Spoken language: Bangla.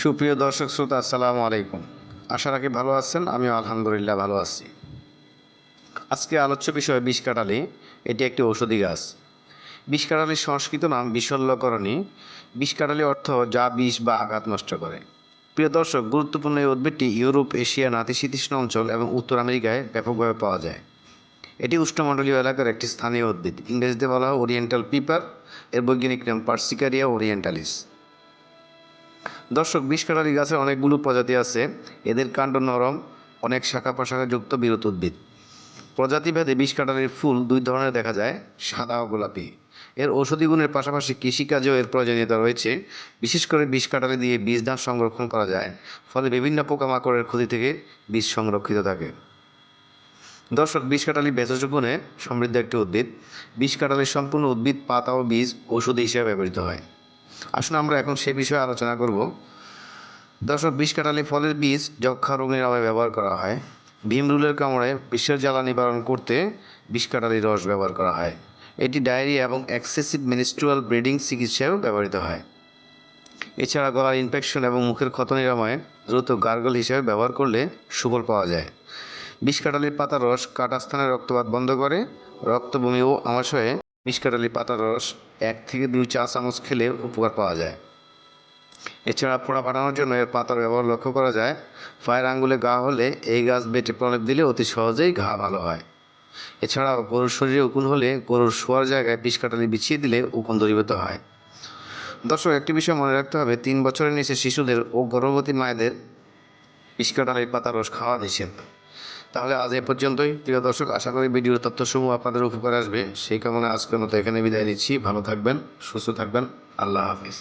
সুপ্রিয় দর্শক শ্রোতা, আসসালামু আলাইকুম। আশা রাখি ভালো আছেন। আমিও আলহামদুলিল্লাহ ভালো আছি। আজকে আলোচ্য বিষয় বিষকাঁঠালি। এটি একটি ঔষধি গাছ। বিষকাঁঠালির সংস্কৃত নাম বিশল্যকরণী। বিষকাঁঠালি অর্থ যা বিষ বা আঘাত নষ্ট করে। প্রিয় দর্শক, গুরুত্বপূর্ণ এই উদ্ভিদটি ইউরোপ, এশিয়া, নাতিশীতোষ্ণ অঞ্চল এবং উত্তর আমেরিকায় ব্যাপকভাবে পাওয়া যায়। এটি উষ্ণমণ্ডলীয় এলাকার একটি স্থানীয় উদ্ভিদ। ইংরেজিতে বলা হয় ওরিয়েন্টাল পিপার। এর বৈজ্ঞানিক নাম পার্সিকারিয়া ওরিয়েন্টালিস। দর্শক, বিষকাঁঠালি গাছের অনেকগুলো প্রজাতি আছে। এদের কাণ্ড নরম, অনেক শাখা প্রশাখাযুক্ত বিরত উদ্ভিদ। প্রজাতিভেদে বিষকাঁঠালির ফুল দুই ধরনের দেখা যায়, সাদা ও গোলাপি। এর ঔষধি গুণের পাশাপাশি কৃষিকাজেও এর প্রয়োজনীয়তা রয়েছে। বিশেষ করে বিষকাঁঠালি দিয়ে বীজ ধান সংরক্ষণ করা যায়, ফলে বিভিন্ন পোকামাকড়ের ক্ষতি থেকে বীজ সংরক্ষিত থাকে। দর্শক, বিষকাঁঠালি ভেষজ গুণে সমৃদ্ধ একটি উদ্ভিদ। বিষকাঁঠালির সম্পূর্ণ উদ্ভিদ, পাতা ও বীজ ঔষধি হিসেবে ব্যবহৃত হয়। আসুন আমরা এখন সে বিষয়ে আলোচনা করব। দর্শক, বিষকাঁঠালি ফলের বীজ যক্ষ্মা রোগ নিরাময়ে ব্যবহার করা হয়। ভীমরুলের কামড়ে বিষের জ্বালা নিবারণ করতে বিষকাঁঠালির রস ব্যবহার করা হয়। এটি ডায়রিয়া এবং এক্সেসিভ মেনস্ট্রুয়াল ব্লিডিং চিকিৎসায়ও ব্যবহৃত হয়। এছাড়া গলার ইনফেকশন এবং মুখের ক্ষত নিরাময়ে দ্রুত গার্গল হিসেবে ব্যবহার করলে সুফল পাওয়া যায়। বিষকাঁঠালির পাতার রস কাটা স্থানে রক্তপাত বন্ধ করে, রক্ত, বমি ও আমাশয়ে বিষকাঁঠালির পাতার রস 1 থেকে 2 চা চামচ খেলে উপকার পাওয়া যায়। এছাড়া পোড়া ফাটানোর জন্য এর পাতার ব্যবহার লক্ষ্য করা যায়। পায়ের আঙ্গুলে ঘা হলে এই গাছ বেটে প্রলেপ দিলে অতি সহজেই ঘা ভালো হয়। এছাড়াও গরুর শরীরে উকুন হলে গরুর শোয়ার জায়গায় বিষকাঁঠালি বিছিয়ে দিলে উকুন দূরীভূত হয়। দর্শক, একটি বিষয় মনে রাখতে হবে, 3 বছরের নিচে শিশুদের ও গর্ভবতী মায়েদের বিষকাঁঠালির পাতার রস খাওয়া নিষেধ। তাহলে আজ এ পর্যন্তই। প্রিয় দর্শক, আশা করি ভিডিওর তথ্যসমূহ আপনাদের উপকার আসবে। সেই কারণে আজকের মতো এখানে বিদায় নিচ্ছি। ভালো থাকবেন, সুস্থ থাকবেন। আল্লাহ হাফিজ।